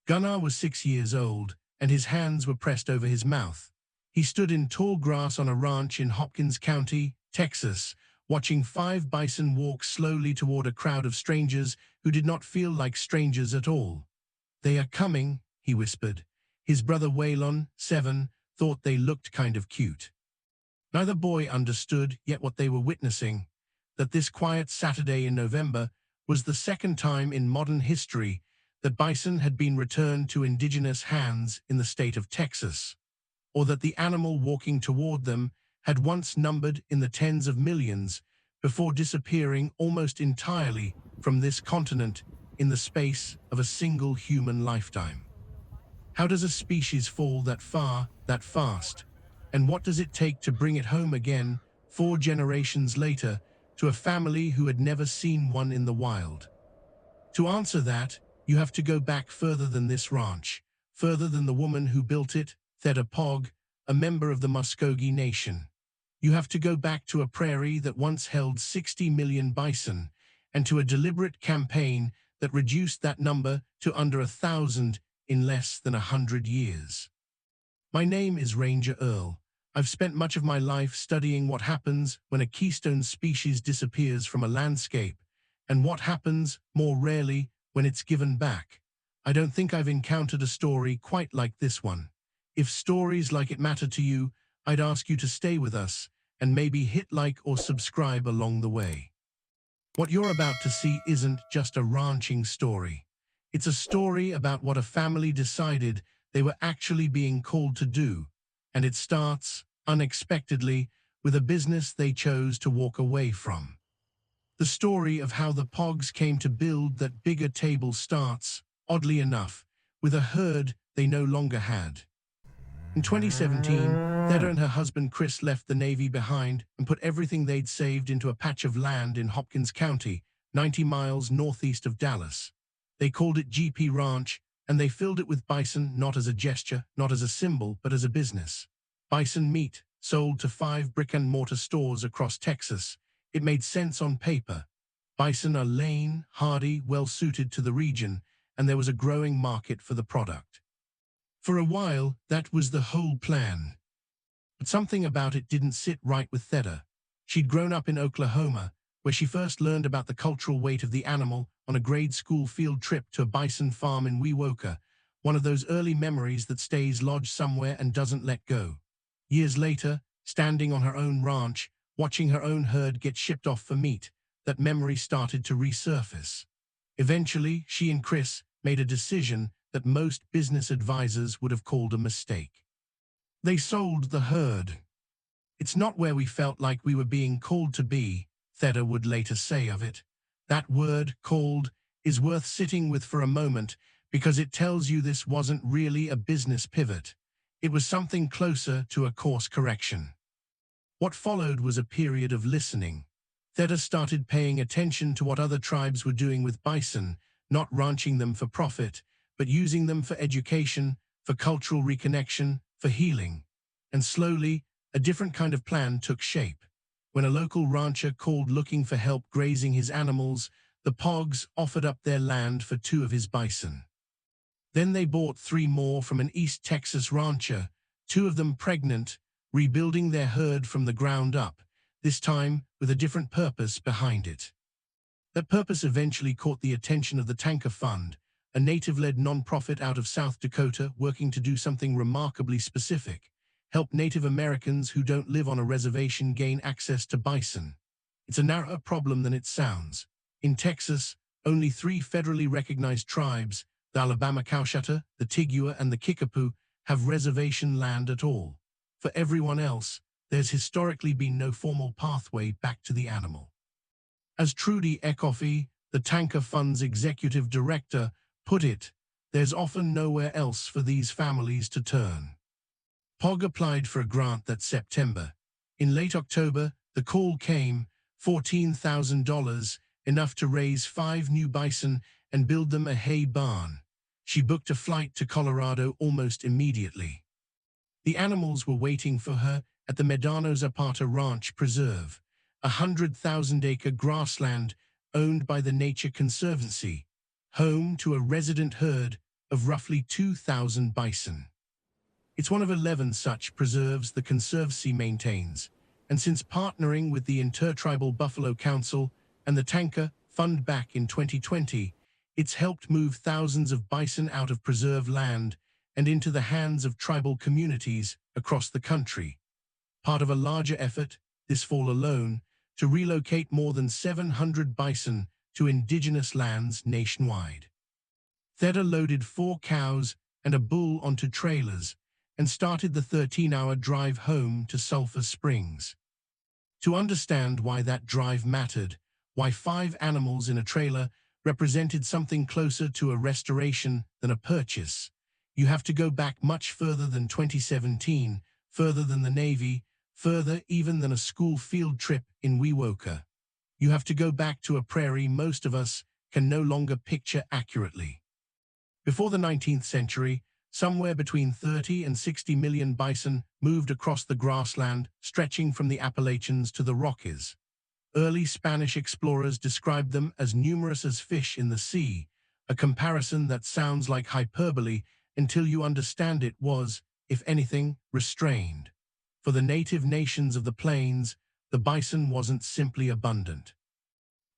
Gunnar was 6 years old, and his hands were pressed over his mouth. He stood in tall grass on a ranch in Hopkins County, Texas, watching 5 bison walk slowly toward a crowd of strangers who did not feel like strangers at all. "They are coming," he whispered. His brother Waylon, 7, thought they looked kind of cute. Neither boy understood yet what they were witnessing, that this quiet Saturday in November was the second time in modern history that bison had been returned to indigenous hands in the state of Texas, or that the animal walking toward them had once numbered in the tens of millions before disappearing almost entirely from this continent in the space of a single human lifetime. How does a species fall that far, that fast? And what does it take to bring it home again, 4 generations later, to a family who had never seen one in the wild? To answer that, you have to go back further than this ranch, further than the woman who built it, Theda Pog, a member of the Muskogee Nation. You have to go back to a prairie that once held 60 million bison, and to a deliberate campaign that reduced that number to under 1,000 in less than 100 years. My name is Ranger Earl. I've spent much of my life studying what happens when a keystone species disappears from a landscape, and what happens, more rarely, when it's given back. I don't think I've encountered a story quite like this one. If stories like it matter to you, I'd ask you to stay with us, and maybe hit like or subscribe along the way. What you're about to see isn't just a ranching story. It's a story about what a family decided they were actually being called to do, and it starts, unexpectedly, with a business they chose to walk away from. The story of how the Pogs came to build that bigger table starts, oddly enough, with a herd they no longer had. In 2017, Theda and her husband Chris left the Navy behind and put everything they'd saved into a patch of land in Hopkins County, 90 miles northeast of Dallas. They called it GP Ranch, and they filled it with bison, not as a gesture, not as a symbol, but as a business. Bison meat, sold to 5 brick-and-mortar stores across Texas. It made sense on paper. Bison are lean, hardy, well-suited to the region, and there was a growing market for the product. For a while, that was the whole plan. But something about it didn't sit right with Theda. She'd grown up in Oklahoma, where she first learned about the cultural weight of the animal on a grade school field trip to a bison farm in Wewoka, one of those early memories that stays lodged somewhere and doesn't let go. Years later, standing on her own ranch, watching her own herd get shipped off for meat, that memory started to resurface. Eventually, she and Chris made a decision that most business advisors would have called a mistake. They sold the herd. "It's not where we felt like we were being called to be," Theda would later say of it. That word, called, is worth sitting with for a moment because it tells you this wasn't really a business pivot. It was something closer to a course correction. What followed was a period of listening. Theda started paying attention to what other tribes were doing with bison, not ranching them for profit, but using them for education, for cultural reconnection, for healing. And slowly, a different kind of plan took shape. When a local rancher called looking for help grazing his animals, the Pogs offered up their land for 2 of his bison. Then they bought 3 more from an East Texas rancher, 2 of them pregnant, rebuilding their herd from the ground up, this time with a different purpose behind it. That purpose eventually caught the attention of the Tanker Fund, a native-led nonprofit out of South Dakota working to do something remarkably specific: help Native Americans who don't live on a reservation gain access to bison. It's a narrower problem than it sounds. In Texas, only 3 federally recognized tribes, the Alabama Coushatta, the Tigua, and the Kickapoo, have reservation land at all. For everyone else, there's historically been no formal pathway back to the animal. As Trudy Eckhoffy, the Tanker Fund's executive director, put it, there's often nowhere else for these families to turn. Pog applied for a grant that September. In late October, the call came, $14,000, enough to raise 5 new bison and build them a hay barn. She booked a flight to Colorado almost immediately. The animals were waiting for her at the Medano Zapata Ranch Preserve, a 100,000-acre grassland owned by the Nature Conservancy, home to a resident herd of roughly 2,000 bison. It's one of 11 such preserves the Conservancy maintains, and since partnering with the Intertribal Buffalo Council and the Tanka Fund back in 2020, it's helped move thousands of bison out of preserved land and into the hands of tribal communities across the country. Part of a larger effort, this fall alone, to relocate more than 700 bison to indigenous lands nationwide. Theda loaded 4 cows and a bull onto trailers and started the 13-hour drive home to Sulphur Springs. To understand why that drive mattered, why 5 animals in a trailer represented something closer to a restoration than a purchase, you have to go back much further than 2017, further than the Navy, further even than a school field trip in Wewoka. You have to go back to a prairie most of us can no longer picture accurately. Before the 19th century, somewhere between 30 and 60 million bison moved across the grassland stretching from the Appalachians to the Rockies. Early Spanish explorers described them as numerous as fish in the sea, a comparison that sounds like hyperbole until you understand it was, if anything, restrained. For the native nations of the plains, the bison wasn't simply abundant.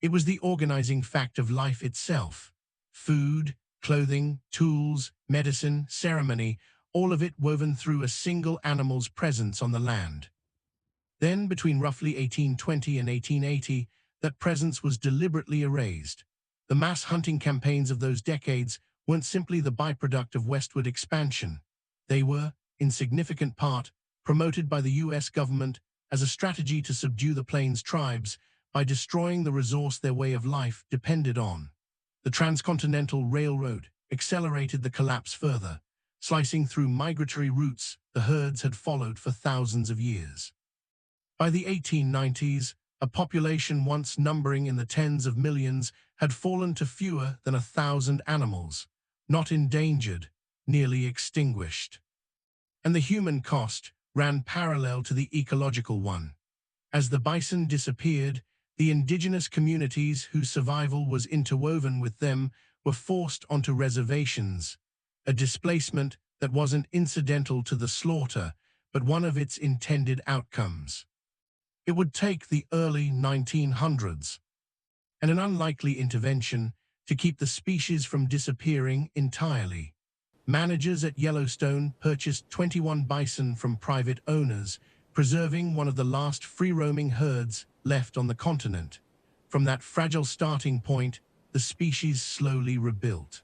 It was the organizing fact of life itself. Food, clothing, tools, medicine, ceremony, all of it woven through a single animal's presence on the land. Then, between roughly 1820 and 1880, that presence was deliberately erased. The mass hunting campaigns of those decades weren't simply the byproduct of westward expansion. They were, in significant part, promoted by the U.S. government as a strategy to subdue the plains tribes by destroying the resource their way of life depended on. The Transcontinental Railroad accelerated the collapse further, slicing through migratory routes the herds had followed for thousands of years. By the 1890s, a population once numbering in the tens of millions had fallen to fewer than 1,000 animals, not endangered, nearly extinguished. And the human cost ran parallel to the ecological one. As the bison disappeared, the indigenous communities whose survival was interwoven with them were forced onto reservations, a displacement that wasn't incidental to the slaughter, but one of its intended outcomes. It would take the early 1900s and an unlikely intervention to keep the species from disappearing entirely. Managers at Yellowstone purchased 21 bison from private owners, preserving one of the last free-roaming herds left on the continent. From that fragile starting point, the species slowly rebuilt.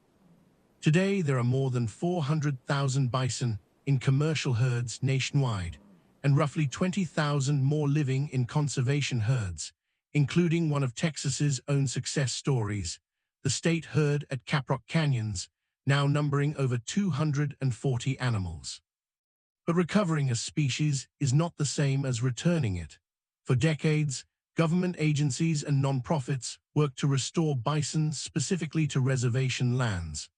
Today, there are more than 400,000 bison in commercial herds nationwide, and roughly 20,000 more living in conservation herds, including one of Texas's own success stories, the state herd at Caprock Canyons, now numbering over 240 animals. But recovering a species is not the same as returning it. For decades, government agencies and non-profits worked to restore bison specifically to reservation lands.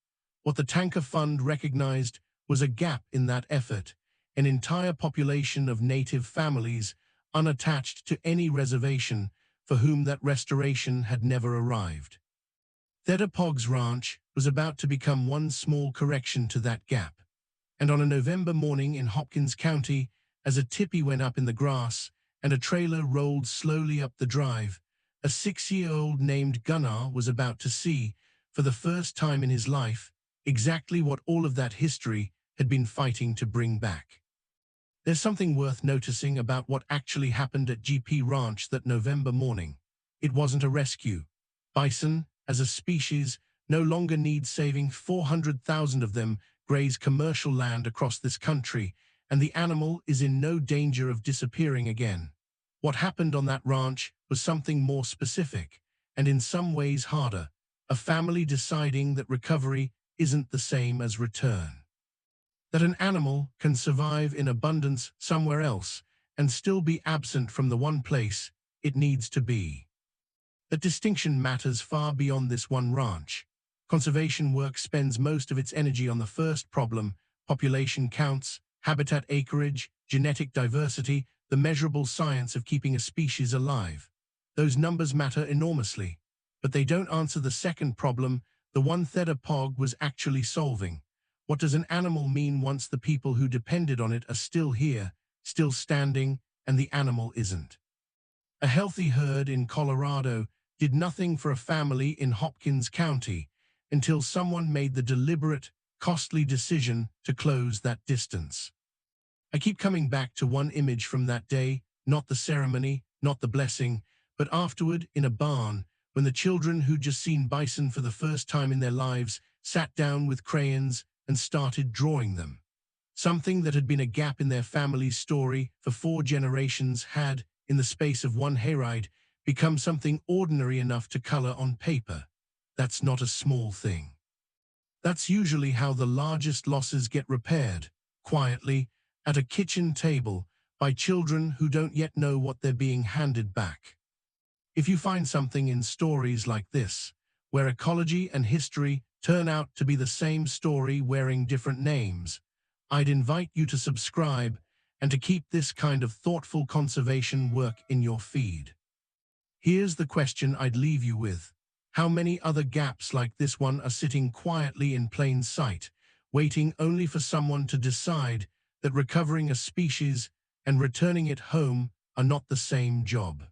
What the Tanka Fund recognized was a gap in that effort, an entire population of native families unattached to any reservation for whom that restoration had never arrived. Theda Pogg's ranch was about to become one small correction to that gap. And on a November morning in Hopkins County, as a tippy went up in the grass and a trailer rolled slowly up the drive, a 6-year-old named Gunnar was about to see, for the first time in his life, exactly what all of that history had been fighting to bring back. There's something worth noticing about what actually happened at GP Ranch that November morning. It wasn't a rescue. Bison, as a species, no longer need saving. 400,000 of them graze commercial land across this country, and the animal is in no danger of disappearing again. What happened on that ranch was something more specific, and in some ways harder, a family deciding that recovery isn't the same as return. That an animal can survive in abundance somewhere else and still be absent from the one place it needs to be. That distinction matters far beyond this one ranch. Conservation work spends most of its energy on the first problem: population counts, habitat acreage, genetic diversity, the measurable science of keeping a species alive. Those numbers matter enormously, but they don't answer the second problem: the one Theta Pog was actually solving. What does an animal mean once the people who depended on it are still here, still standing, and the animal isn't? A healthy herd in Colorado did nothing for a family in Hopkins County until someone made the deliberate, costly decision to close that distance. I keep coming back to one image from that day, not the ceremony, not the blessing, but afterward in a barn, when the children who'd just seen bison for the first time in their lives sat down with crayons and started drawing them. Something that had been a gap in their family's story for 4 generations had, in the space of one hayride, become something ordinary enough to color on paper. That's not a small thing. That's usually how the largest losses get repaired, quietly, at a kitchen table, by children who don't yet know what they're being handed back. If you find something in stories like this, where ecology and history turn out to be the same story wearing different names, I'd invite you to subscribe and to keep this kind of thoughtful conservation work in your feed. Here's the question I'd leave you with. How many other gaps like this one are sitting quietly in plain sight, waiting only for someone to decide that recovering a species and returning it home are not the same job?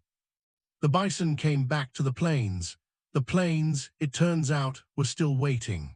The bison came back to the plains. The plains, it turns out, were still waiting.